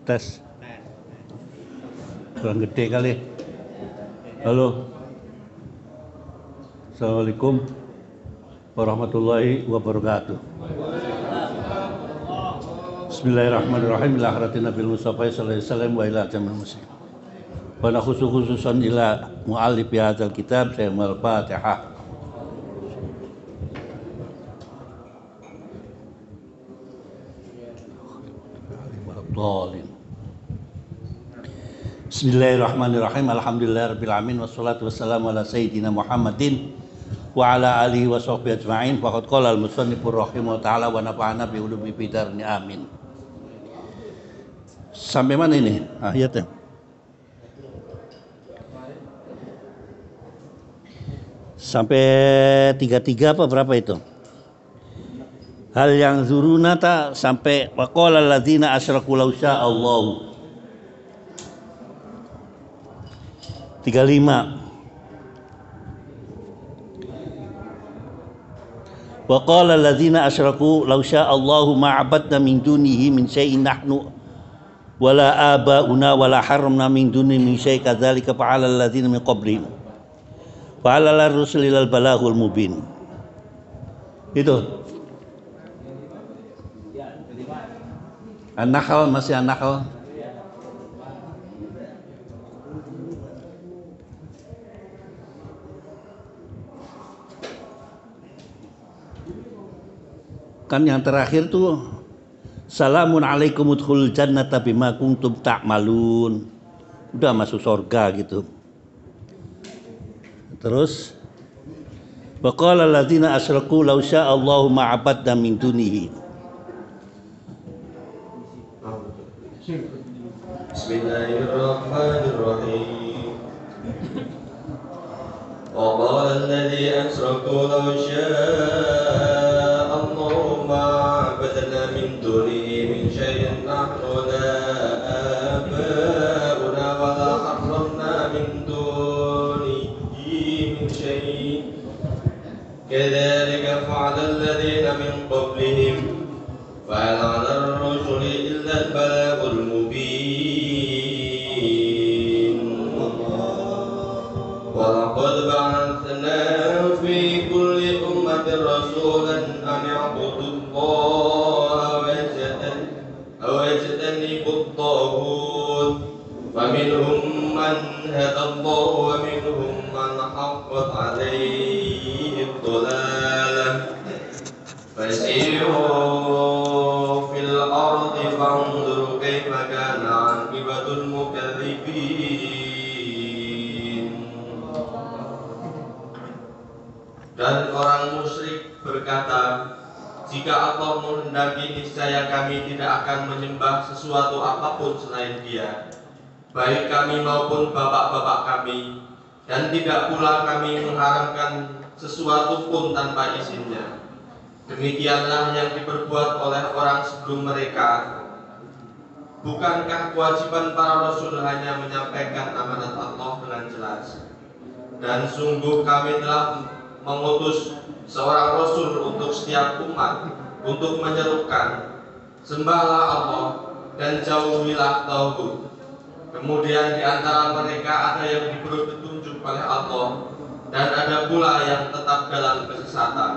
Tes. Kurang gede kali. Halo. Assalamualaikum warahmatullahi wabarakatuh. Bismillahirrahmanirrahim. Ila haratin Nabil Mustafa sallallahu alaihi wasallam wa ila jamil muslim. Wa khususan ila muallif hadzal kitab sayyidul Fatihah. Bismillahirrahmanirrahim. Alhamdulillahirabbil alamin wassalatu wassalamu ala sayyidina Muhammadin wa ala alihi wa sahbihi ajma'in. Faqad qala al-musannifur rahimahullah ta'ala wa nafa'ana bi ulumi bidarni amin. Sampai mana ini ayatnya? Sampai 33 apa berapa itu? Hal yang zurunata sampai waqala alladzina asyraku law syaa Allah. 35. Wa qala alladzina asyraku law syaa Allahu ma 'abadna min dunihi min syai'in nahnu wala abauna wala haramna min dunihi min syai' kadzalika fa'ala alladzina min qablihim wa 'alal rusuli lal balaghul mubin. Itu An-Nahl, masih An-Nahl. Kan yang terakhir tuh salamun alaikum udkhulul jannata bima kuntum ta'malun. Udah masuk surga gitu. Terus wa qala alladzina asyraku law syaa Allahu ma 'abadna min dunihi. Bismillahirrahmanirrahim. Wa qala alladzi asyraku law syaa من دونه من شيء نحن ولا آباؤنا ولا حرمنا من دونه من شيء كذلك فعل الذين من قبلهم فهل على الرسل إلا البلاغ المبين ولقد بعثنا في كل أمة رسولا أن يعبدوا واجتنبوا الطاغوت فمنهم من هدى الله ومنهم من حقت عليه الضلالة فسيروا في الأرض فانظروا كيف كان عاقبة المكذبين. Dan orang musyrik berkata, jika Allah menghendaki niscaya kami tidak akan menyembah sesuatu apapun selain Dia, baik kami maupun bapak-bapak kami, dan tidak pula kami mengharamkan sesuatu pun tanpa izinnya. Demikianlah yang diperbuat oleh orang sebelum mereka. Bukankah kewajiban para rasul hanya menyampaikan amanat Allah dengan jelas? Dan sungguh kami telah mengutus seorang rasul untuk setiap umat untuk menyerukan sembahlah Allah dan jauhilah tauhid. Kemudian di antara mereka ada yang diberi petunjuk oleh Allah dan ada pula yang tetap dalam kesesatan.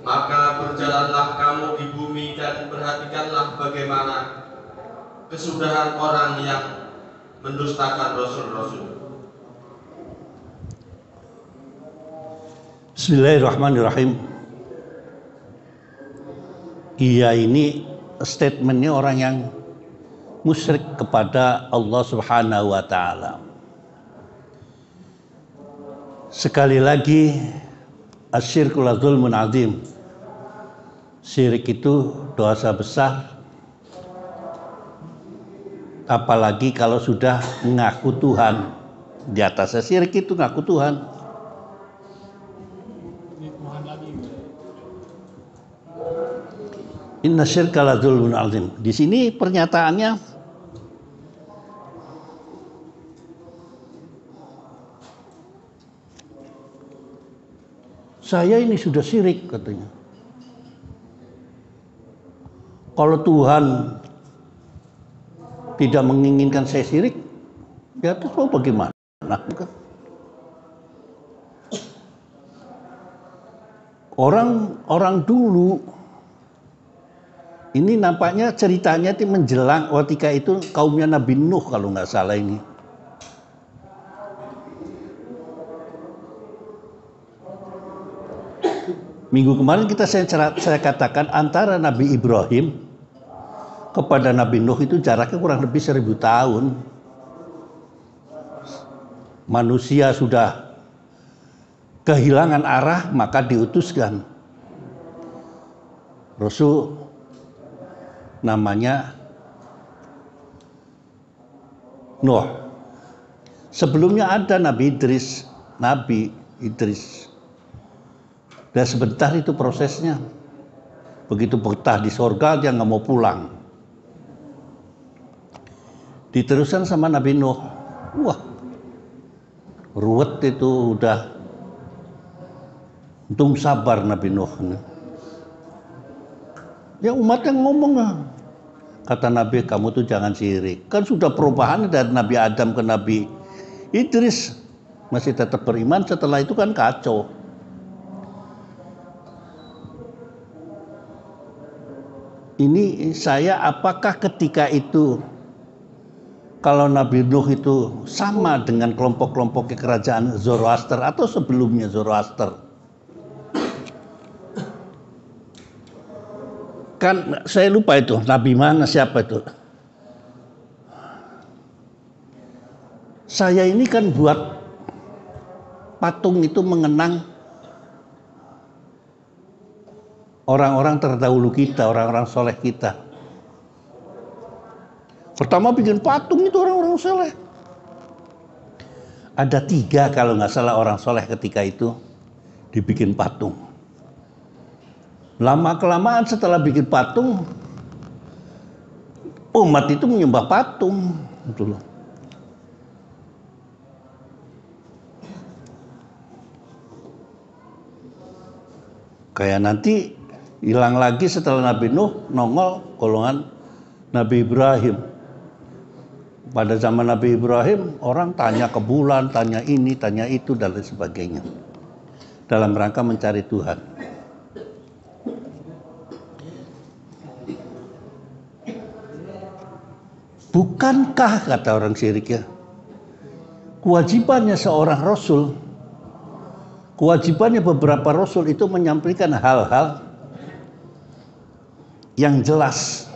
Maka berjalanlah kamu di bumi dan perhatikanlah bagaimana kesudahan orang yang mendustakan rasul-rasul. Bismillahirrahmanirrahim. Iya, ini statementnya orang yang musyrik kepada Allah Subhanahu wa ta'ala. Sekali lagi, asyirku la dzulmun adzim. Syirik itu dosa besar, apalagi kalau sudah mengaku Tuhan. Di atasnya syirik itu ngaku Tuhan. Inna syirka la dzulmun azim. Di sini pernyataannya saya ini sudah syirik katanya. Kalau Tuhan tidak menginginkan saya syirik, ya terus mau bagaimana? Orang dulu ini nampaknya ceritanya itu menjelang ketika itu kaumnya Nabi Nuh kalau nggak salah ini. Minggu kemarin saya katakan antara Nabi Ibrahim kepada Nabi Nuh itu jaraknya kurang lebih 1000 tahun. Manusia sudah kehilangan arah, maka diutuskan Rasul namanya Nuh. Sebelumnya ada Nabi Idris. Dan sebentar itu prosesnya. Begitu betah di sorga dia nggak mau pulang. Diteruskan sama Nabi Nuh. Wah, ruwet itu udah. Untung sabar Nabi Nuh. Ya umatnya ngomong lah. Kata Nabi, kamu tuh jangan syirik. Kan sudah perubahan dari Nabi Adam ke Nabi Idris. Masih tetap beriman, setelah itu kan kacau. Ini saya apakah ketika itu kalau Nabi Nuh itu sama dengan kelompok-kelompok kerajaan Zoroaster atau sebelumnya Zoroaster? Kan saya lupa itu Nabi mana siapa itu. Saya ini kan buat patung itu mengenang orang-orang terdahulu kita, orang-orang soleh kita. Pertama bikin patung itu orang-orang soleh. Ada 3 kalau nggak salah orang soleh ketika itu dibikin patung. Lama-kelamaan setelah bikin patung, umat itu menyembah patung. Betul. Kayak nanti hilang lagi setelah Nabi Nuh, nongol golongan Nabi Ibrahim. Pada zaman Nabi Ibrahim, orang tanya ke bulan, tanya ini, tanya itu, dan lain sebagainya. Dalam rangka mencari Tuhan. Bukankah, kata orang syirik ya, kewajibannya seorang Rasul, kewajibannya beberapa Rasul itu menyampaikan hal-hal yang jelas.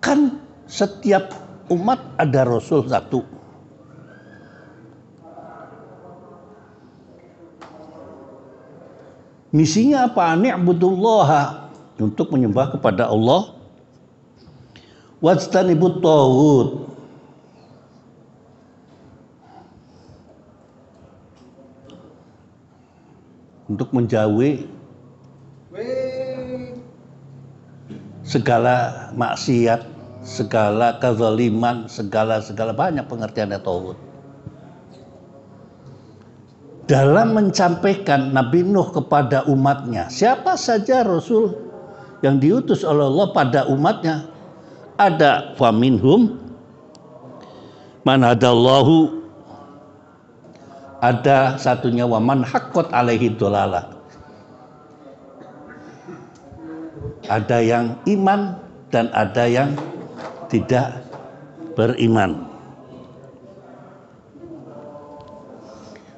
Kan setiap umat ada Rasul satu. Misinya apa? Ni'budullaha, untuk menyembah kepada Allah. Wajtanibut taghut, untuk menjauhi segala maksiat, segala kezaliman, segala banyak pengertiannya tauhid. Dalam menyampaikan Nabi Nuh kepada umatnya, siapa saja Rasul yang diutus oleh Allah pada umatnya, ada faminhum man hadallahu, ada satunya waman haqqat alaihi dhalalah. Ada yang iman dan ada yang tidak beriman.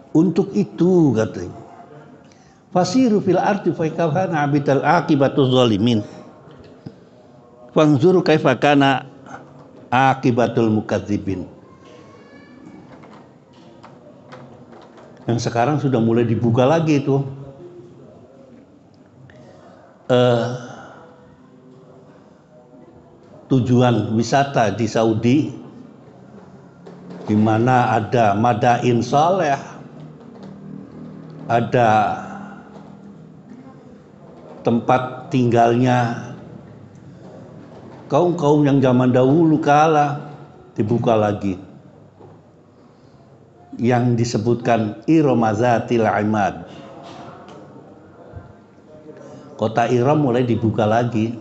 Untuk itu katanya, fasiru fil ardi fa kaifa na'bidal aqibatu zalimin. Fanzur kaifa kana aqibatul mukadzibin. Yang sekarang sudah mulai dibuka lagi itu. Tujuan wisata di Saudi, di mana ada Madain Saleh, ada tempat tinggalnya kaum-kaum yang zaman dahulu kala, dibuka lagi. Yang disebutkan Iromazatil Imad. Kota Iram mulai dibuka lagi.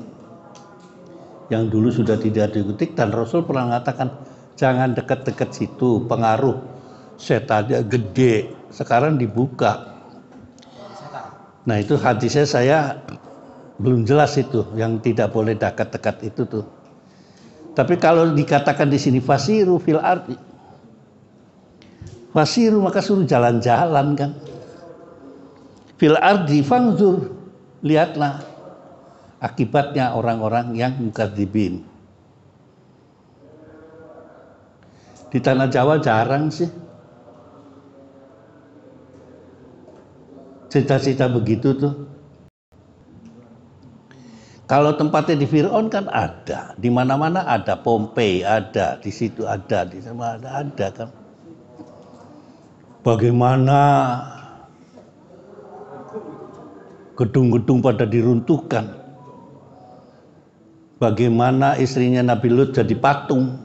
Yang dulu sudah tidak diikuti, dan Rasul pernah mengatakan jangan dekat-dekat situ, pengaruh setannya gede. Sekarang dibuka. Nah itu hadisnya saya belum jelas itu, yang tidak boleh dekat-dekat itu tuh. Tapi kalau dikatakan di sini fasiru fil ardi, fasiru maka suruh jalan-jalan kan. Fil ardi fangzur, lihatlah akibatnya orang-orang yang mukadzibin. Di tanah Jawa jarang sih cita-cita begitu tuh. Kalau tempatnya di Fir'aun kan ada, di mana-mana ada, Pompei ada, di situ ada, di sana ada kan. Bagaimana gedung-gedung pada diruntuhkan, bagaimana istrinya Nabi Lut jadi patung,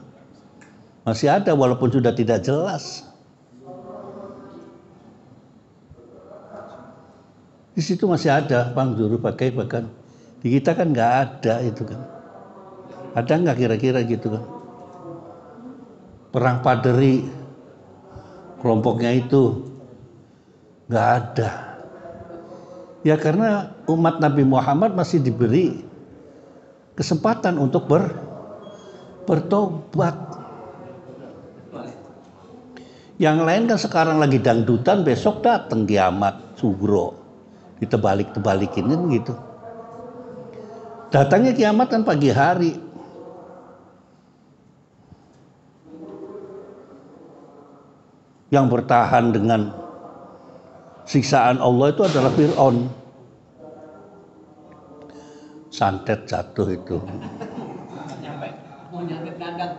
masih ada walaupun sudah tidak jelas. Di situ masih ada pangzuru pakai bahkan. Di kita kan nggak ada itu kan. Ada nggak kira-kira gitu kan? Perang Paderi, kelompoknya itu nggak ada. Ya karena umat Nabi Muhammad masih diberi kesempatan untuk bertobat. Yang lain kan sekarang lagi dangdutan, besok datang kiamat sugro, ditebalik-tebalikin kan gitu. Datangnya kiamat kan pagi hari. Yang bertahan dengan siksaan Allah itu adalah Fir'aun. Santet jatuh itu. Mau nyantet kandang.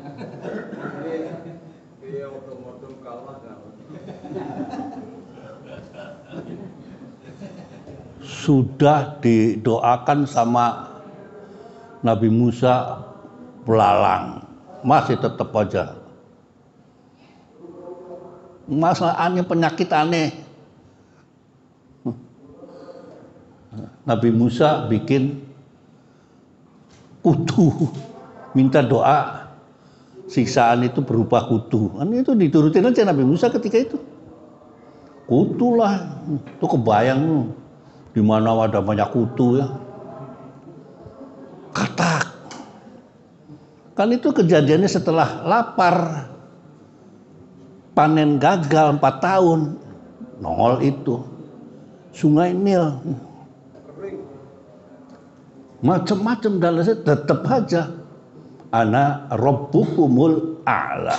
Sudah didoakan sama Nabi Musa belalang, masih tetap aja. Masalahnya penyakit aneh. Nabi Musa bikin kutu, minta doa siksaan itu berupa kutu. Itu diturutin aja Nabi Musa ketika itu. Kutu lah, itu kebayang di mana ada banyak kutu ya. Katak. Kan itu kejadiannya setelah lapar, panen gagal 4 tahun, nongol itu Sungai Nil, macam-macam dalamnya tetap aja ana rabbukumul a'la.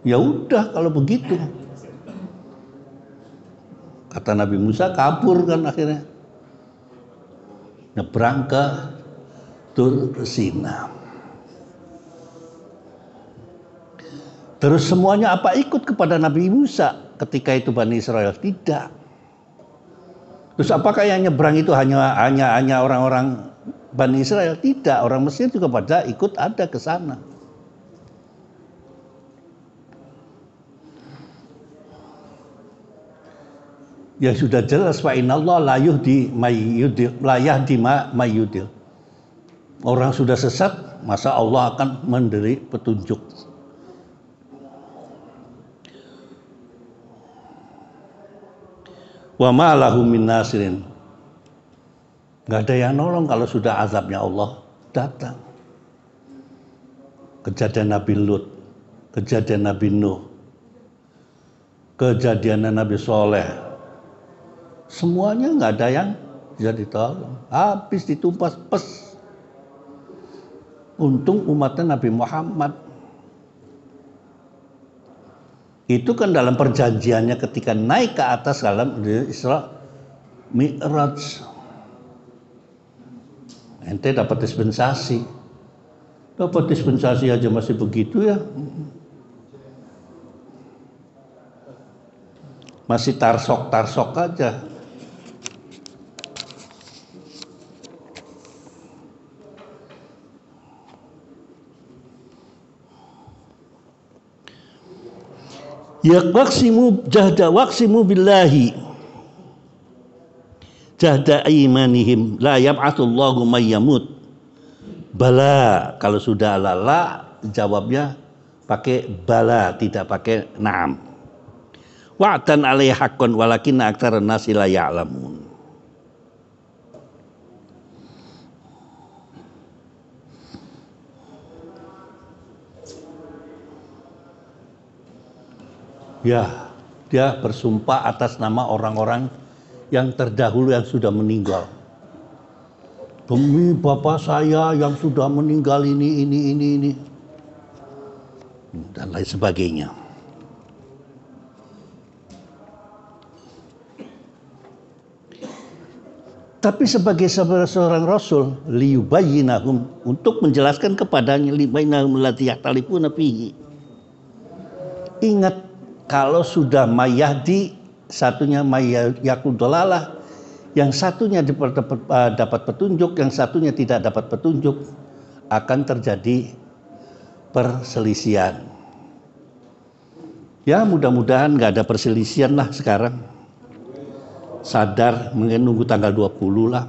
Ya udah kalau begitu, kata Nabi Musa, kabur kan akhirnya, nyebrang ke Tur Sina. Terus semuanya apa ikut kepada Nabi Musa ketika itu Bani Israel? Tidak. Terus apakah yang nyebrang itu hanya orang-orang Bani Israel? Tidak, orang Mesir juga pada ikut ada ke sana. Ya sudah jelas, fa innallaha la yahdi mayyudil. Orang sudah sesat, masa Allah akan memberi petunjuk. Wa ma lahum min nasirin. Enggak ada yang nolong kalau sudah azabnya Allah datang. Kejadian Nabi Lut, kejadian Nabi Nuh, kejadian Nabi Soleh, semuanya nggak ada yang bisa ditolong, habis ditumpas pes. Untung umatnya Nabi Muhammad. Itu kan dalam perjanjiannya ketika naik ke atas dalam Isra Mi'raj. Ente dapat dispensasi. Dapat dispensasi aja masih begitu ya. Masih tarsok aja. Ya waqsimu billahi jahda imanihim la yab'atsullahu may yamut. Bala, kalau sudah lala jawabnya pakai bala, tidak pakai na'am. Wa'dan alaihi haqqan walakinna aktsarun nasi la ya'lamun. Ya, dia bersumpah atas nama orang-orang yang terdahulu yang sudah meninggal. Demi bapak saya yang sudah meninggal ini. Dan lain sebagainya. Tapi sebagai seorang rasul, liyubayyinahum, untuk menjelaskan kepadanya libainahum allati yahtalifuna fihi. Ingat, kalau sudah mayahdi, satunya mayakul dolalah, yang satunya dapat petunjuk, yang satunya tidak dapat petunjuk, akan terjadi perselisihan. Ya, mudah-mudahan nggak ada perselisihan lah sekarang. Sadar, mungkin nunggu tanggal 20 lah.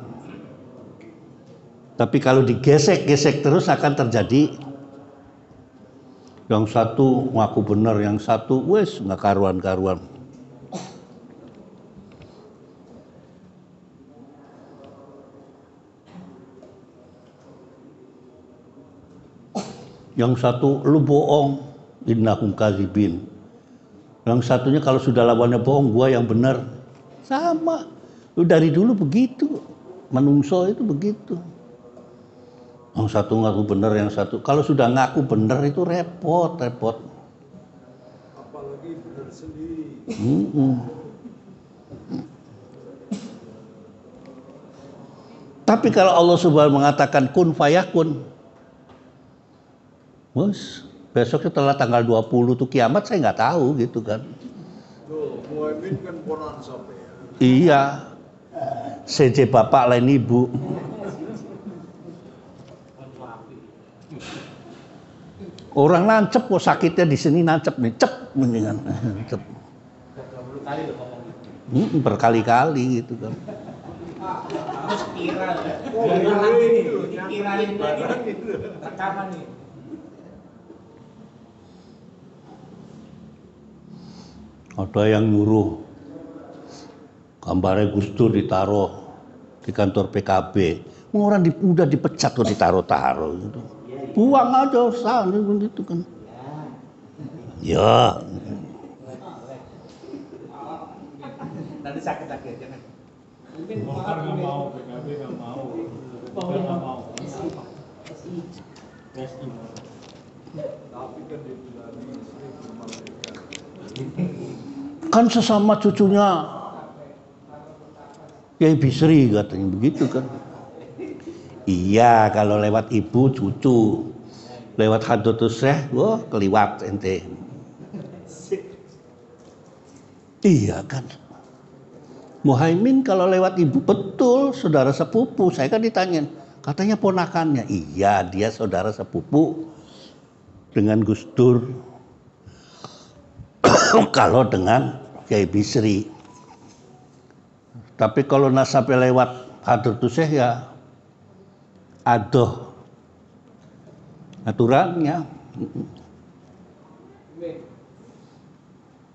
Tapi kalau digesek-gesek terus akan terjadi yang satu ngaku benar, yang satu wes nggak karuan-karuan. Yang satu lu bohong, innahum kadzibin. Yang satunya kalau sudah lawannya bohong, gua yang benar. Sama. Lu dari dulu begitu. Manungso itu begitu. Yang satu ngaku benar, yang satu kalau sudah ngaku benar itu repot. Apalagi benar sendiri. Tapi kalau Allah Subhanahu mengatakan kun fayakun, besok setelah tanggal 20 tuh kiamat, saya nggak tahu gitu kan. Tuh, Muhammad kan ponakan sampai ya. Iya. CJ bapak lain ibu. Orang nancep kok sakitnya di sini, nancep nih, cep mendingan. Cep. Berkali-kali gitu kan. Ada yang nyuruh gambarnya Gus Dur ditaruh di kantor PKB. Orang udah dipecat kok ditaruh-taruh gitu. Buang aja sana gitu kan. Ya. Nanti sakit-sakit jangan. Golkar nggak mau, PKB nggak mau, kita nggak mau. Tapi kan dibilangin istri bermerdeka. Kan sesama cucunya Kiai Bisri katanya begitu kan. Iya, kalau lewat ibu cucu, lewat Hadratus Syekh, wah keliwat ente. Iya kan. Muhaimin kalau lewat ibu betul saudara sepupu. Saya kan ditanyain, katanya ponakannya. Iya, dia saudara sepupu dengan Gus Dur. Kalau dengan Kiai Bisri. Tapi kalau nasabnya lewat Hadratus Syekh ya adoh aturannya.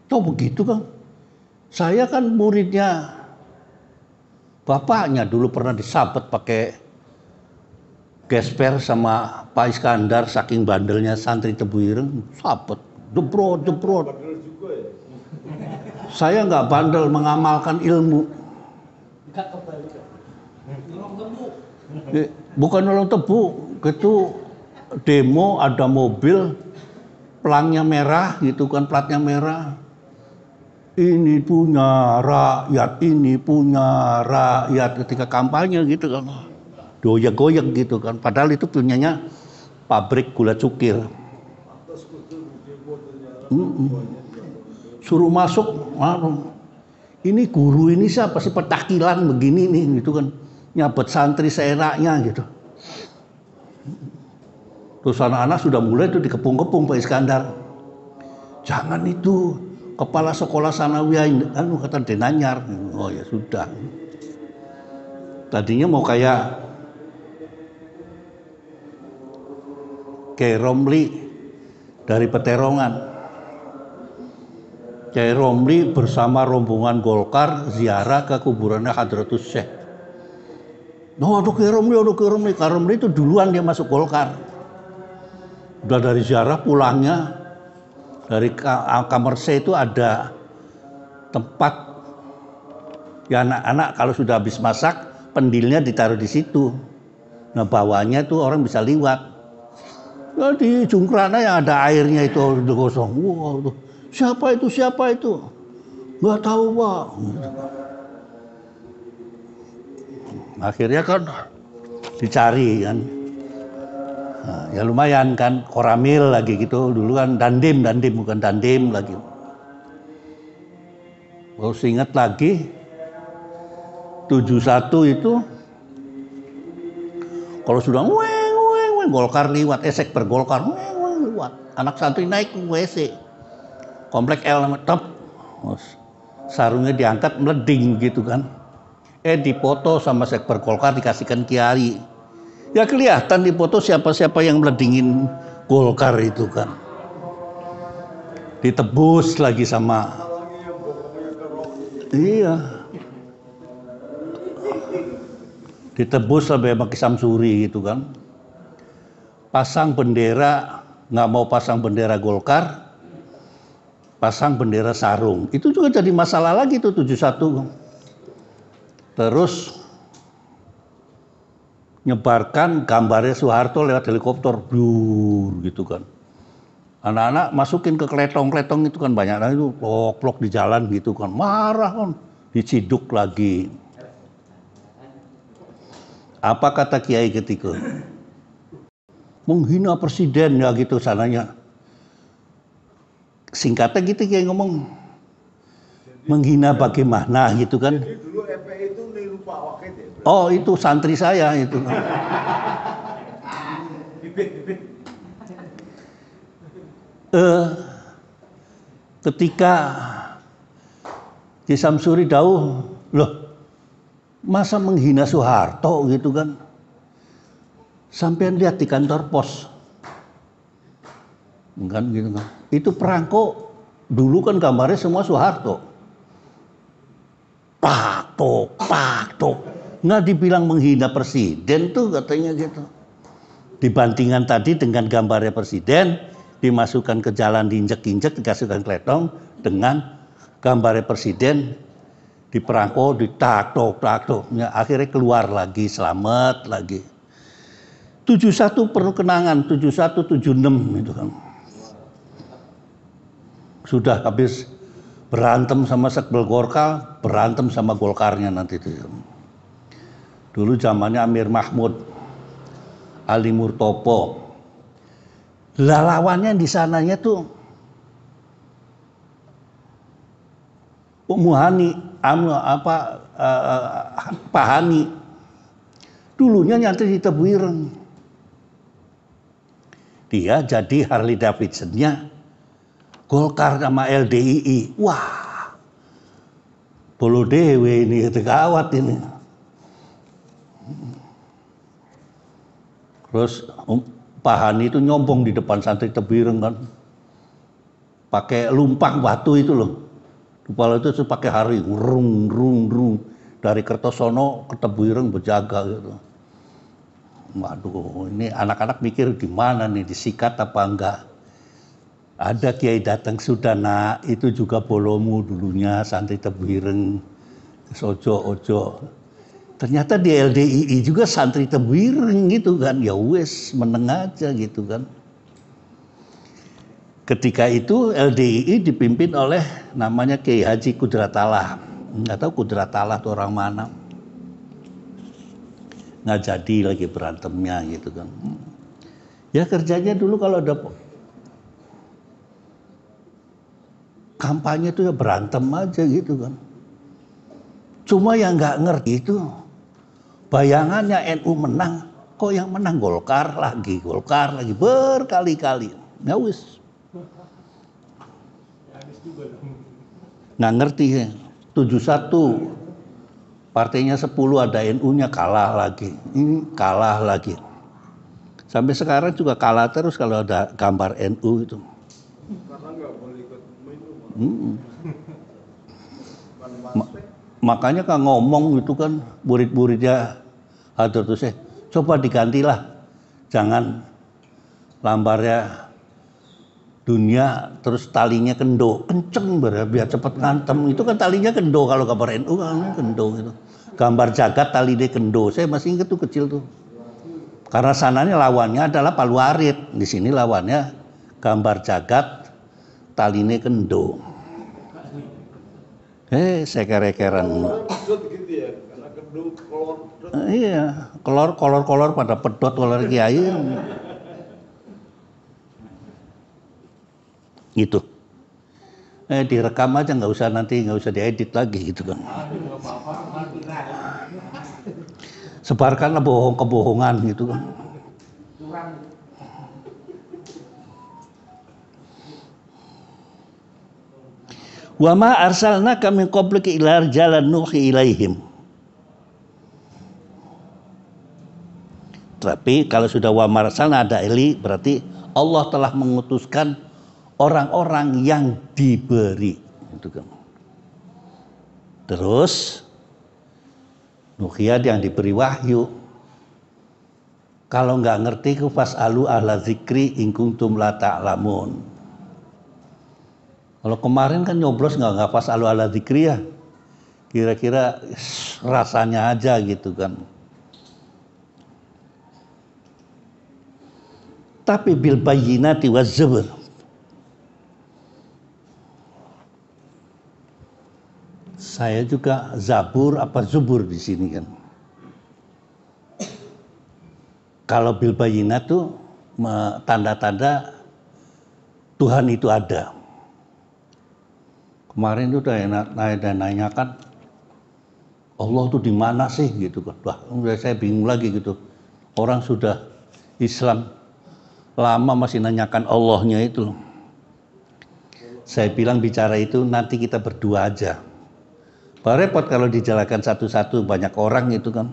Tuh begitu kan. Saya kan muridnya bapaknya, dulu pernah disabet pakai gesper sama Pak Iskandar, saking bandelnya santri Tebu Ireng, sabet, jebrot. Bandel juga ya. Saya nggak bandel, mengamalkan ilmu. Bukan nolong tebu, itu demo ada mobil pelangnya merah gitu kan, platnya merah. Ini punya rakyat, ini punya rakyat, ketika kampanye gitu kan. Goyang gitu kan, padahal itu punyanya pabrik gula cukir. Suruh masuk, ini guru ini siapa sih petakilan begini nih gitu kan, nyabet santri seenaknya gitu. Terus anak-anak sudah mulai tuh dikepung-kepung Pak Iskandar. Jangan itu, kepala sekolah sanawiyah kata Denanyar. Oh ya sudah. Tadinya mau kayak Romli dari Peterongan. Kiai Romli bersama rombongan Golkar ziarah ke kuburannya Hadratus Syekh. Oh, aduh Kiai Romli. Kiai Romli itu duluan dia masuk Golkar. Udah dari ziarah pulangnya dari kamar C itu ada tempat ya anak-anak kalau sudah habis masak pendilnya ditaruh di situ. Nah bawahnya tuh orang bisa liwat. Nah, di jungkrana yang ada airnya itu udah kosong. Wah, wow, siapa itu? Nggak tahu Pak. Akhirnya kan dicari kan. Nah, ya lumayan kan, Koramil lagi gitu. Dulu kan Dandim bukan Dandim lagi. Terus ingat lagi 71 itu kalau sudah Golkar liwat, Sekber Golkar liwat. Anak santri naik ke WC. Komplek L top. Sarungnya diangkat meleding gitu kan. Dipoto sama Sekber Golkar dikasihkan Kiai. Ya kelihatan di foto siapa-siapa yang meledingin Golkar itu kan. Ditebus lagi sama. Iya. Ditebus sampai sama Ki Samsuri gitu kan. Pasang bendera, nggak mau pasang bendera Golkar, pasang bendera sarung. Itu juga jadi masalah lagi tuh 71. Terus nyebarkan gambarnya Soeharto lewat helikopter, blur gitu kan. Anak-anak masukin ke kletong-kletong itu kan banyak itu plok-plok di jalan gitu kan, marah kan, diciduk lagi. Apa kata Kiai ketika? Menghina presiden ya gitu sananya. Singkatnya gitu Kiai ngomong. Menghina bagaimana gitu kan. Jadi dulu FPI itu niru Pak Wakil ya? Oh itu santri saya itu. Ketika Ki Samsuri dawuh, loh masa menghina Soeharto gitu kan. Sampean lihat di kantor pos. Kan gitu kan. Itu perangko dulu kan gambarnya semua Soeharto. Pak tok. Nggak dibilang menghina presiden tuh katanya gitu. Dibandingkan tadi dengan gambarnya presiden, dimasukkan ke jalan diinjek-injek, dikasihkan kletong, dengan gambarnya presiden di perangko, ditak tok. Ya, akhirnya keluar lagi, selamat lagi. 71 perlu kenangan, 71, 76 itu kan. Sudah habis berantem sama Sekber Golkar, berantem sama Golkarnya nanti itu. Dulu zamannya Amir Mahmud, Ali Murtopo. Lawannya di sananya tuh Muhani, Pak Hani. Dulunya nyantri di Tebuireng. Dia jadi Harley Davidson-nya Golkar sama LDII. Wah, bolo dewe ini gawat ini. Terus Pak Hani itu nyombong di depan santri Tebuireng kan, pakai lumpang batu itu loh. Kepala itu pakai hari rung dari Kertosono ke Tebuireng berjaga gitu. Waduh, ini anak-anak mikir gimana nih, disikat apa enggak? Ada kiai datang, sudah nak, itu juga bolomu dulunya santri Tebuireng, ojo. Ternyata di LDII juga santri Tebuireng gitu kan, ya wes meneng aja gitu kan. Ketika itu LDII dipimpin oleh namanya Kiai Haji Kudratallah. Nggak tahu Kudratallah itu orang mana. Nggak jadi lagi berantemnya gitu kan. Ya kerjanya dulu kalau ada kampanye tuh ya berantem aja gitu kan. Cuma yang nggak ngerti itu bayangannya NU menang, kok yang menang Golkar lagi berkali-kali. Ya wis. Nggak ngerti ya. 71 partainya 10 ada NU-nya kalah lagi. Ini kalah lagi. Sampai sekarang juga kalah terus kalau ada gambar NU itu. Karena nggak boleh ikut pemilu. Makanya kan ngomong gitu kan murid-muridnya Hadratus Syekh, coba digantilah, jangan lambarnya dunia terus talinya kendo, kenceng biar cepet ngantem. Itu kan talinya kendo, kalau gambar NU kan kendo gitu. Gambar jagat talinya kendo, saya masih ingat tuh kecil tuh. Karena sananya lawannya adalah Palu Arit, di sini lawannya gambar jagat talinya kendo. Seker-sekeran. Pedot gitu ya, karena kedua kolor. Iya, kolor pada pedot kolor kiai. Gitu. Direkam aja, nggak usah diedit lagi gitu kan. Sebarkanlah kebohongan gitu kan. Wa ma arsalnaka min qablika illa rijalan nuhi ilaihim. Tapi kalau sudah wa ma arsalna ada ili, berarti Allah telah mengutuskan orang-orang yang diberi, gitu kan. Terus nuhiyat yang diberi wahyu. Kalau nggak ngerti ku fasalu ahla zikri in kuntum la ta'lamun. Kalau kemarin kan nyoblos nggak fasalu ahla zikri ya. Kira-kira rasanya aja gitu kan. Tapi bil bayyinati waz zubur. Saya juga Zabur apa Zubur di sini kan. Kalau bil bayyinat tuh tanda-tanda Tuhan itu ada. Kemarin itu udah nanyakan Allah tuh di mana sih gitu kan. Wah, saya bingung lagi gitu. Orang sudah Islam lama masih nanyakan Allahnya itu. Saya bilang bicara itu nanti kita berdua aja. Repot kalau dijalankan satu-satu banyak orang itu kan.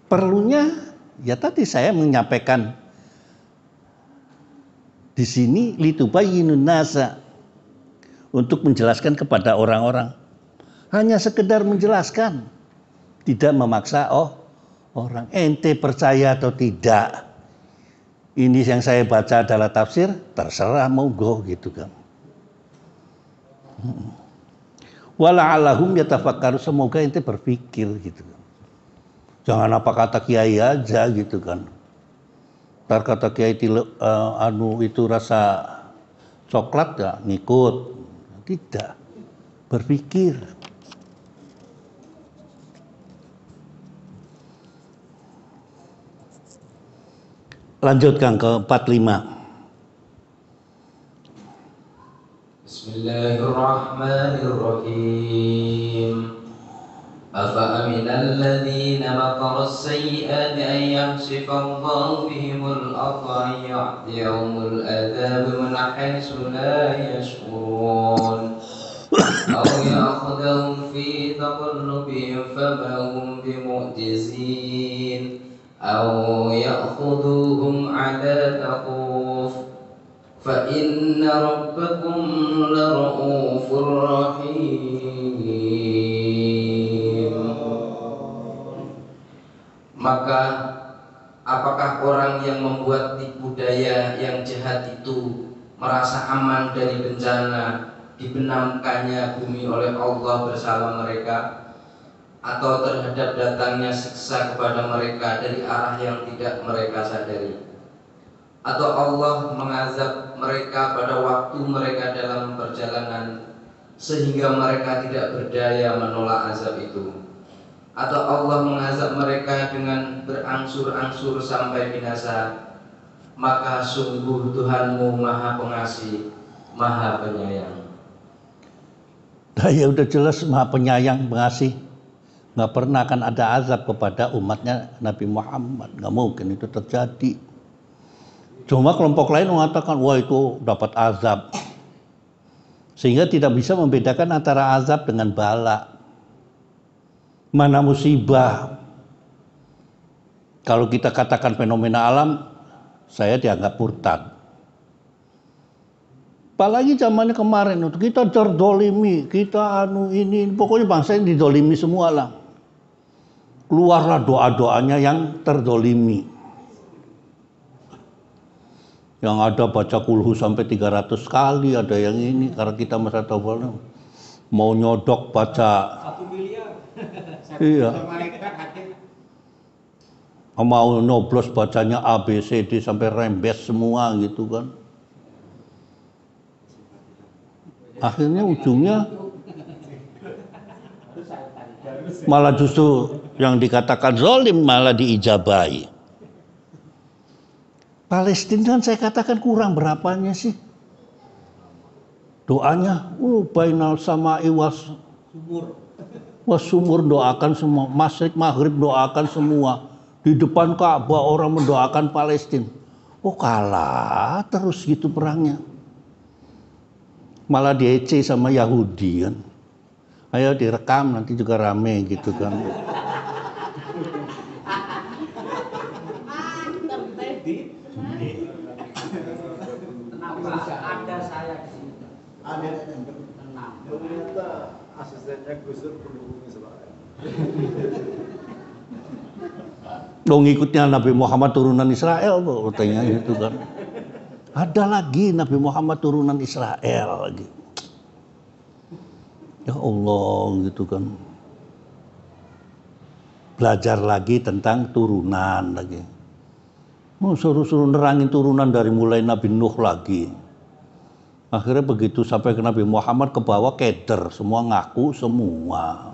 Perlunya ya tadi saya menyampaikan di sini litubayyinun nasa, untuk menjelaskan kepada orang-orang. Hanya sekedar menjelaskan, tidak memaksa orang. Ente percaya atau tidak, ini yang saya baca adalah tafsir, terserah monggo gitu kan. Wala'allahum yatafakkaru, semoga ente berpikir gitu kan. Jangan apa kata kiai aja gitu kan. Ntar kata kiai itu rasa coklat ya ngikut. Tidak, berpikir. Lanjutkan ke 45. Bismillahirrahmanirrahim. أفأمن الذين مكروا السيئات أن يخسف الله بهم الأرض أن يأتيهم العذاب من حيث لا يشعرون أو يأخذهم في تقلبهم فما هم بمعجزين أو يأخذوهم على تخوف فإن ربكم لرؤوف رحيم. Maka apakah orang yang membuat tipu daya yang jahat itu merasa aman dari bencana dibenamkannya bumi oleh Allah bersama mereka, atau terhadap datangnya siksa kepada mereka dari arah yang tidak mereka sadari, atau Allah mengazab mereka pada waktu mereka dalam perjalanan sehingga mereka tidak berdaya menolak azab itu, atau Allah mengazab mereka dengan berangsur-angsur sampai binasa, maka sungguh Tuhanmu Maha Pengasih Maha Penyayang. Nah, ya udah jelas Maha Penyayang, pengasih. Nggak pernah akan ada azab kepada umatnya Nabi Muhammad. Nggak mungkin itu terjadi. Cuma kelompok lain mengatakan, wah itu dapat azab. Sehingga tidak bisa membedakan antara azab dengan bala. Mana musibah. Kalau kita katakan fenomena alam, saya dianggap murtad. Apalagi zamannya kemarin, kita terdolimi, kita ini, pokoknya bangsa ini didolimi semua lah. Keluarlah doa-doanya yang terdolimi. Yang ada baca kulhu sampai 300 kali, ada yang ini, karena kita masa tahu mau nyodok baca. 1 miliar. Iya. Malaikat hadir. Mau nyoblos bacanya A, B, C, D sampai rembes semua gitu kan. Akhirnya ujungnya malah justru yang dikatakan zalim malah diijabahi. Palestina kan saya katakan kurang berapanya sih doanya. Bainal sama'i was sumur doakan semua, masyrik maghrib doakan semua, di depan Ka'bah orang mendoakan Palestina. Oh kalah terus gitu perangnya. Malah diece sama Yahudi kan. Ayo direkam nanti juga rame gitu kan. Kenapa ada saya di sini? Ada tenang. Ternyata asistennya Gus Dur pendukung Israel. Dong ikutnya Nabi Muhammad turunan Israel kok katanya gitu kan. Ada lagi Nabi Muhammad turunan Israel lagi. Ya Allah gitu kan. Belajar lagi tentang turunan lagi. Mau suruh nerangin turunan dari mulai Nabi Nuh lagi. Akhirnya begitu sampai ke Nabi Muhammad ke bawah keder, semua ngaku semua.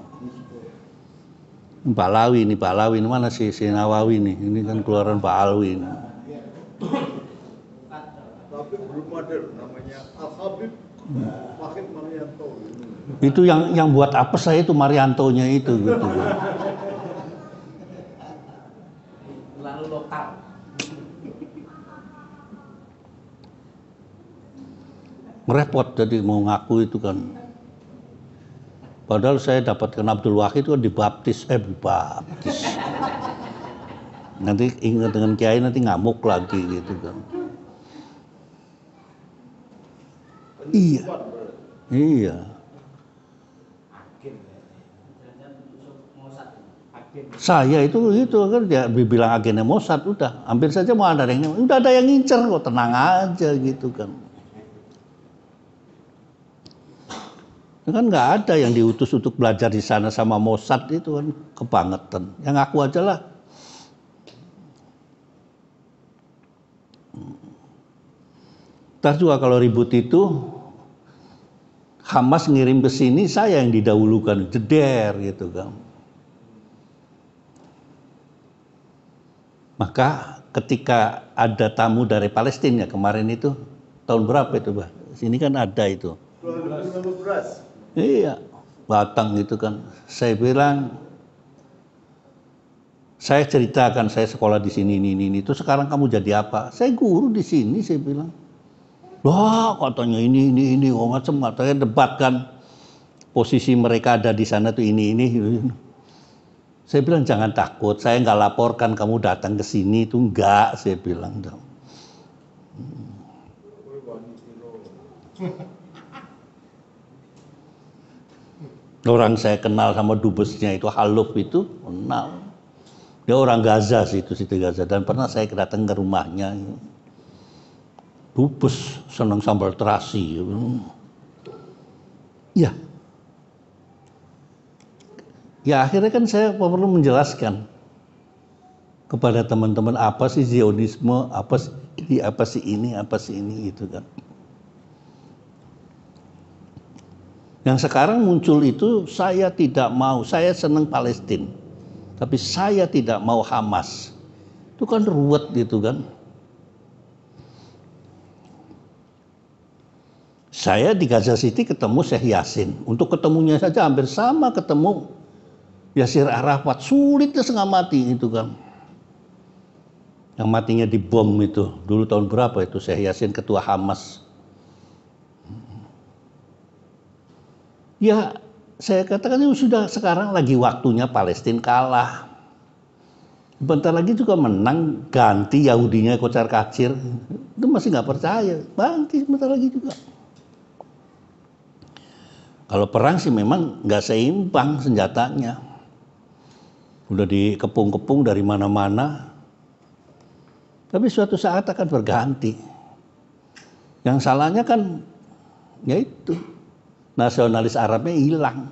Balawi ini mana si Nawawi nih? Ini kan keluaran Pak Alwi ini. Tapi belum ada namanya Al-Habib Wahid Marianto. Itu yang buat apa saya itu Mariantonya itu gitu. Lalu lokal. Repot jadi mau ngaku itu kan. Padahal saya dapatkan Abdul Wahid itu kan dibaptis. Nanti ingat dengan kiai nanti ngamuk lagi gitu kan. Iya. Saya itu kan dia bilang agennya Mossad udah. Hampir saja mau ada yang udah ada yang ngincer kok, tenang aja gitu kan. Kan nggak ada yang diutus untuk belajar di sana sama Mossad itu kan kebangetan. Yang aku aja lah. Ntar juga kalau ribut itu Hamas ngirim ke sini, saya yang didahulukan, jeder gitu kan. Maka ketika ada tamu dari Palestina kemarin itu tahun berapa itu, Bah? Sini kan ada itu. 2015. Iya, Batang gitu kan. Saya bilang, saya ceritakan saya sekolah di sini ini. Itu sekarang kamu jadi apa? Saya guru di sini, saya bilang. Wah, katanya ini, macam katanya debat kan. Posisi mereka ada di sana tuh ini. Saya bilang jangan takut, saya nggak laporkan kamu datang ke sini itu enggak, saya bilang. Orang saya kenal sama dubesnya itu Haluf itu kenal. Dia orang Gaza sih itu Siti Gaza dan pernah saya datang ke rumahnya. Dubes senang sambal terasi. Ya. Ya akhirnya kan saya perlu menjelaskan kepada teman-teman apa sih Zionisme, apa sih ini gitu kan. Yang sekarang muncul itu saya tidak mau, saya senang Palestina, tapi saya tidak mau Hamas. Itu kan ruwet gitu kan. Saya di Gaza City ketemu Syekh Yasin. Untuk ketemunya saja hampir sama ketemu Yasir Arafat. Sulitnya setengah mati itu kan. Yang matinya di bom itu. Dulu tahun berapa itu Syekh Yasin ketua Hamas. Ya saya katakan itu sudah sekarang lagi waktunya Palestina kalah. Bentar lagi juga menang, ganti Yahudinya kocar kacir. Itu masih nggak percaya, ganti bentar lagi juga. Kalau perang sih memang nggak seimbang senjatanya. Udah dikepung-kepung dari mana-mana. Tapi suatu saat akan berganti. Yang salahnya kan ya itu. Nasionalis Arabnya hilang.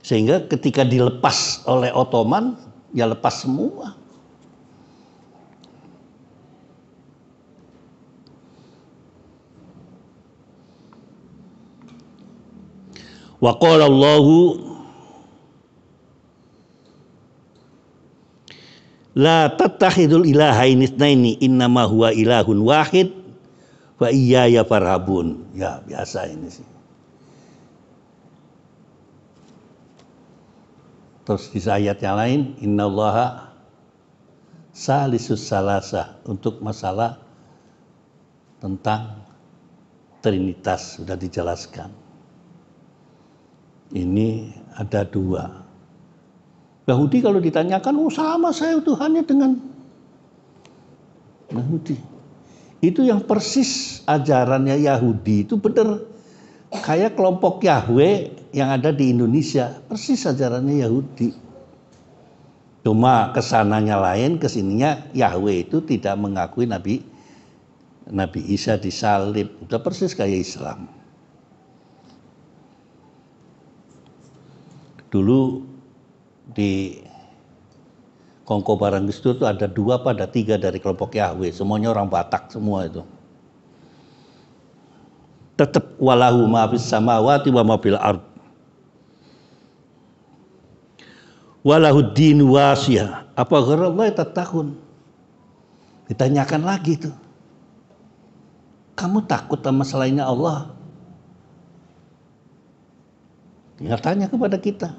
Sehingga ketika dilepas oleh Ottoman, ya lepas semua. Wa qala Allahu la tattakhidul ilahaini itsnaini innama huwa ilahun wahid wa iyaya farhabun. Ya biasa ini sih. Terus di ayat yang lain, innallaha salisus salasa, untuk masalah tentang Trinitas sudah dijelaskan. Ini ada dua. Yahudi kalau ditanyakan, oh sama saya Tuhannya dengan Yahudi. Itu yang persis ajarannya Yahudi itu benar. Kayak kelompok Yahweh yang ada di Indonesia, persis ajarannya Yahudi. Cuma kesananya lain, kesininya Yahweh itu tidak mengakui Nabi Isa disalib. Udah persis kayak Islam. Dulu di Kongko Barangkis itu ada 2 pada 3 dari kelompok Yahweh, semuanya orang Batak semua itu. Tetap walahu ma fis samawati wa ma fil ard. Walahu din wasiyah. Apa gharallahi tattaqun? Ditanyakan lagi tuh. Kamu takut sama selainnya Allah? Tinggal tanya kepada kita.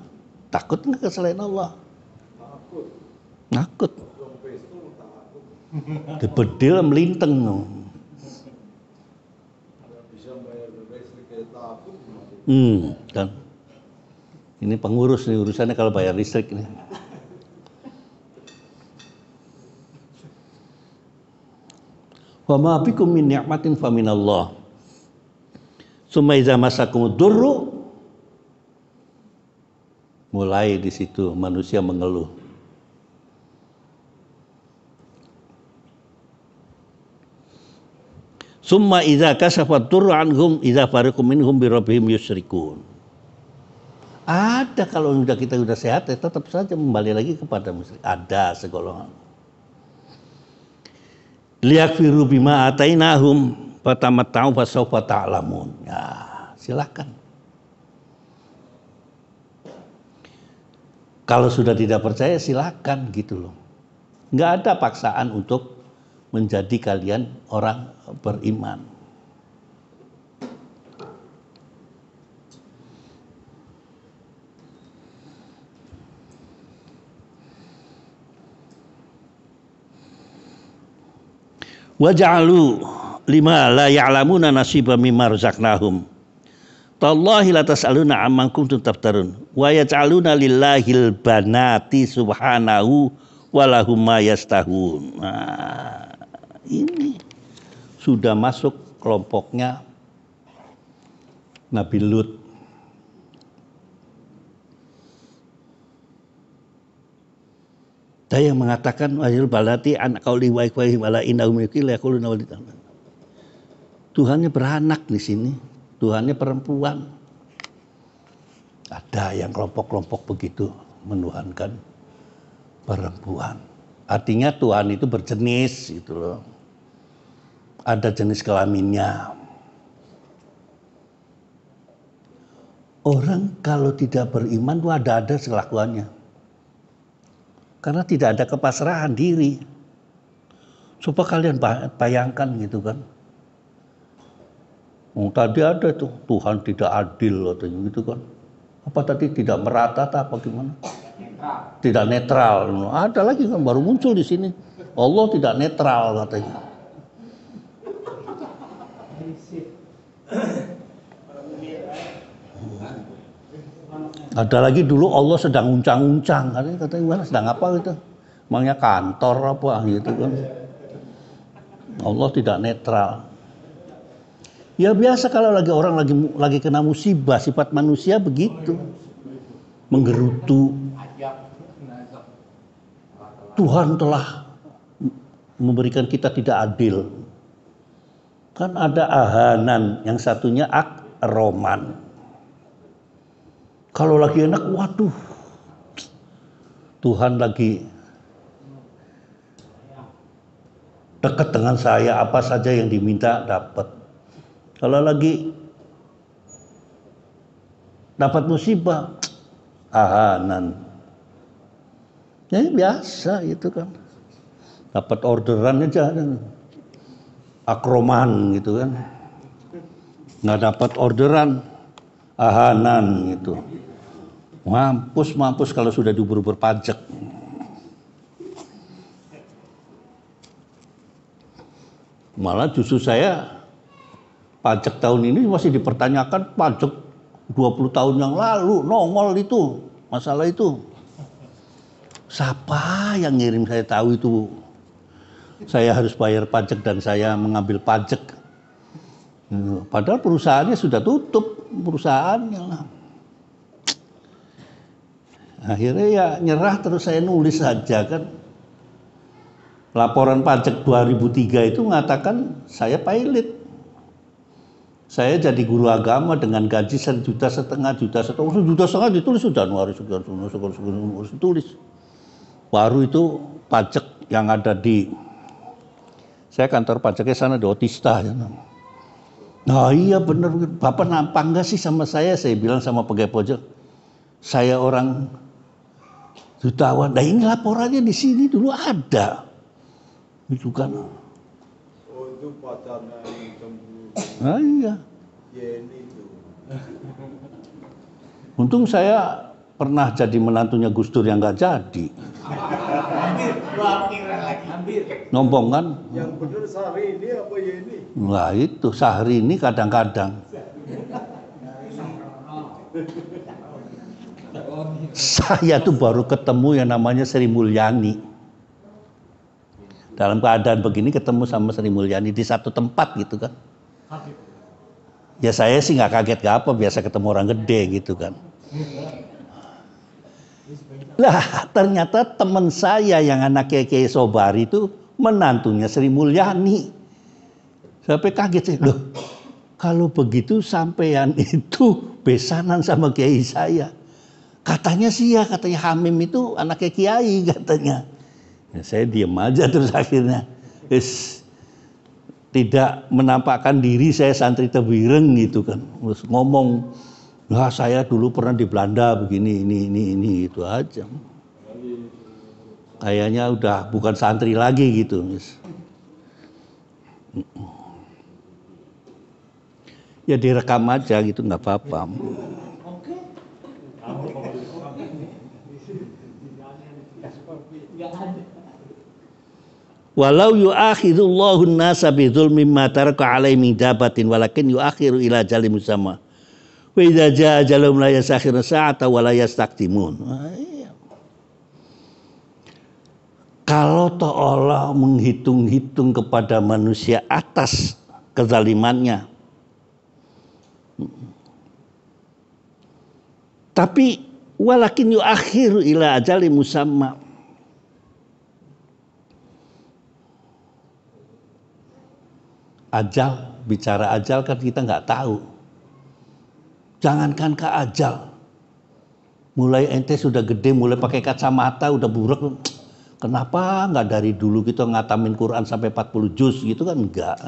Takut enggak ke selain Allah? Takut. Dibedil melinteng no. Kan. Ini pengurus nih urusannya kalau bayar listrik ini. Wa ma bikum min ni'matin fa minallah. Summa idza masakumud durru, mulai di situ manusia mengeluh. Summa idza kasafat durru anhum idza fariqum minhum bi rabbihim yusyrikun. Ada kalau kita udah sehat ya tetap saja kembali lagi kepada musyrik. Ada segolongan. Liyakfiru bima atainahum fatamatta'u fasawfa ta'lamun. Ya, silakan. Kalau sudah tidak percaya silakan gitu loh. Enggak ada paksaan untuk menjadi kalian orang beriman. Waja'alu lima la ya'lamuna nasiba mimma razaqnahum. Tallahi la tas'aluna amman kuntum taftarun. Wa yaj'aluna lillahil banati subhanahu wa lahum ma yastahun. Nah, ini sudah masuk kelompoknya Nabi Lut. Ada yang mengatakan wajil balati anak qauli wa ikhwahi wala innahum yakil yaquluna walid. Tuhannya beranak di sini. Tuhannya perempuan. Ada yang kelompok-kelompok begitu menuhankan perempuan. Artinya Tuhan itu berjenis gitu loh. Ada jenis kelaminnya. Orang kalau tidak beriman itu ada kelakuannya. Karena tidak ada kepasrahan diri. Coba kalian bayangkan gitu kan. Tadi ada tuh Tuhan tidak adil katanya gitu kan. Apa tadi tidak merata atau apa gimana? Tidak netral. Ada lagi kan baru muncul di sini. Allah tidak netral katanya. Ada lagi dulu Allah sedang uncang-uncang katanya gimana sedang apa gitu. Emangnya kantor apa gitu kan. Allah tidak netral. Ya biasa kalau lagi orang lagi kena musibah, sifat manusia begitu. Menggerutu. Tuhan telah memberikan kita tidak adil. Kan ada ahanan, yang satunya akroman. Kalau lagi enak, waduh. Tuhan lagi dekat dengan saya, apa saja yang diminta dapat. Kalau lagi dapat musibah, ahanan. Ya biasa itu kan. Dapat orderan aja, akroman gitu kan. Nggak dapat orderan, ahanan gitu. Mampus kalau sudah diubur-ubur pajak. Malah justru saya pajak tahun ini masih dipertanyakan pajak 20 tahun yang lalu, nongol itu, masalah itu. Siapa yang ngirim saya tahu itu. Saya harus bayar pajak dan saya mengambil pajak. Padahal perusahaannya sudah tutup, perusahaannya lah. Akhirnya ya nyerah terus saya nulis saja kan. Laporan pajak 2003 itu mengatakan saya pilot. Saya jadi guru agama dengan gaji 1,5 juta, 1,5 juta ditulis sudah Januari ditulis. Baru itu pajak yang ada di saya kantor pajaknya sana di Otista ya. Nah iya benar, Bapak nampak enggak sih sama saya bilang sama pegawai pajak. Saya orang jutawan. Nah ini laporannya di sini dulu ada. Itu kan. Oh itu pacarnya yang cemburu. Nah iya. Yeni itu. Untung saya pernah jadi menantunya Gus Dur yang nggak jadi. Hampir. Ngomong kan? Yang benar Syahrini apa Yeni? Nah itu Syahrini kadang-kadang. Saya tuh baru ketemu yang namanya Sri Mulyani. Dalam keadaan begini ketemu sama Sri Mulyani di satu tempat gitu kan. Ya saya sih nggak kaget gak apa, biasa ketemu orang gede gitu kan. Lah ternyata teman saya yang anak Kiai Sobari itu menantunya Sri Mulyani. Sampai kaget sih, loh kalau begitu sampean itu besanan sama Kiai saya. Katanya sih ya, katanya Hamim itu anaknya Kiai katanya. Ya, saya diam aja terus akhirnya. Tidak menampakkan diri saya santri Tebireng gitu kan. Terus ngomong, nah saya dulu pernah di Belanda begini, ini itu aja. Kayaknya udah bukan santri lagi gitu. Ya direkam aja gitu nggak apa-apa. Walau yu'akhidullahu an-nasa bi dzulmi ma taraka 'alaihi min dabatin walakin yu'akhiru ila ajalin musamma. Wa idza jaa ajalum la yasakhiru sa'ata wa la yastaqdimun. Kalau toh Allah menghitung-hitung kepada manusia atas kezalimannya. Tapi walakin yu'akhiru ila ajalin musamma. Ajal, bicara ajal kan kita nggak tahu. Jangankan ke ajal, mulai ente sudah gede, mulai pakai kacamata, udah burak. Kenapa nggak dari dulu kita ngatamin Quran sampai 40 juz gitu kan enggak.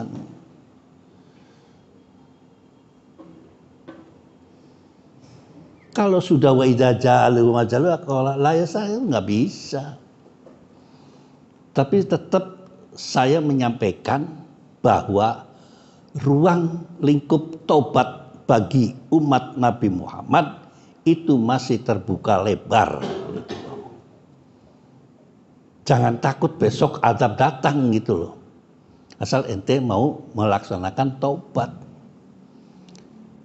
Kalau sudah wa idza ja'alu majalu kalau la saya nggak bisa. Tapi tetap saya menyampaikan bahwa ruang lingkup taubat bagi umat Nabi Muhammad itu masih terbuka lebar. Jangan takut besok azab datang gitu loh. Asal ente mau melaksanakan taubat.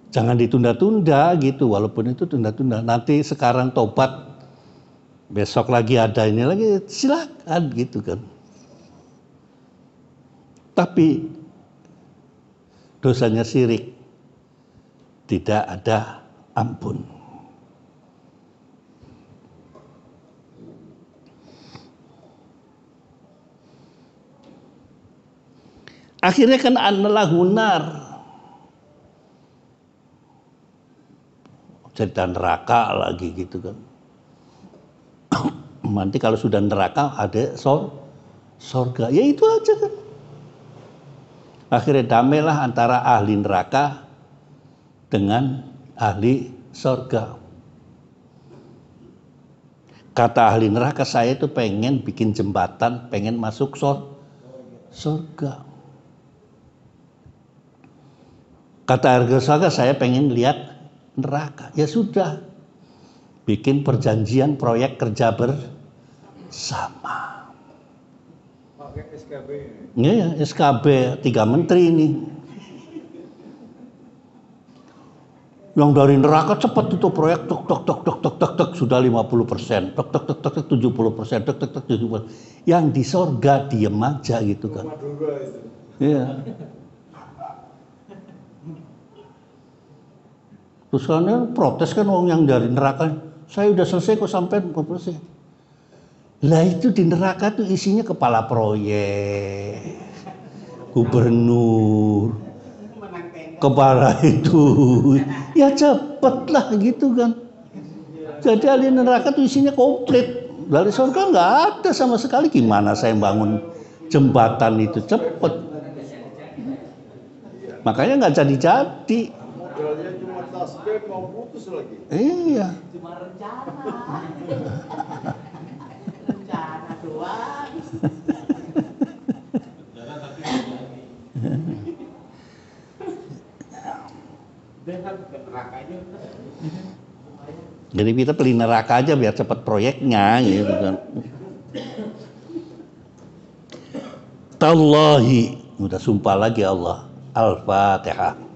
Jangan ditunda-tunda gitu, walaupun itu tunda-tunda. Nanti sekarang taubat, besok lagi ada ini lagi, silakan gitu kan. Tapi dosanya syirik tidak ada ampun. Akhirnya kan annalahunar, cerita neraka lagi gitu kan. Nanti kalau sudah neraka ada sorga, ya itu aja kan. Akhirnya damailah antara ahli neraka dengan ahli sorga. Kata ahli neraka, saya itu pengen bikin jembatan, pengen masuk sorga. Kata ahli sorga, saya pengen lihat neraka. Ya sudah, bikin perjanjian proyek kerja bersama. Pakai SKB. Ya, SKB 3 menteri ini. Yang dari neraka cepat itu proyek tok sudah 50%, tok 70%, tok 70%. Yang di sorga diem aja gitu kan. Madura itu. Iya. Terus kan protes kan orang yang dari neraka, saya udah selesai kok sampai selesai. Lah itu di neraka tuh isinya kepala proyek, gubernur, kepala itu, ya cepet lah gitu kan. Jadi ahli neraka tuh isinya komplit. Dari surga nggak ada sama sekali. Gimana saya bangun jembatan itu cepet? Makanya nggak jadi-jadi. Modalnya cuma tasbih mau putus lagi. Iya. Cuma rencana. Rencana doang. Jadi kita pilih neraka aja biar cepat proyeknya gitu kan. Tallahi, udah sumpah lagi Allah. Al-Fatihah.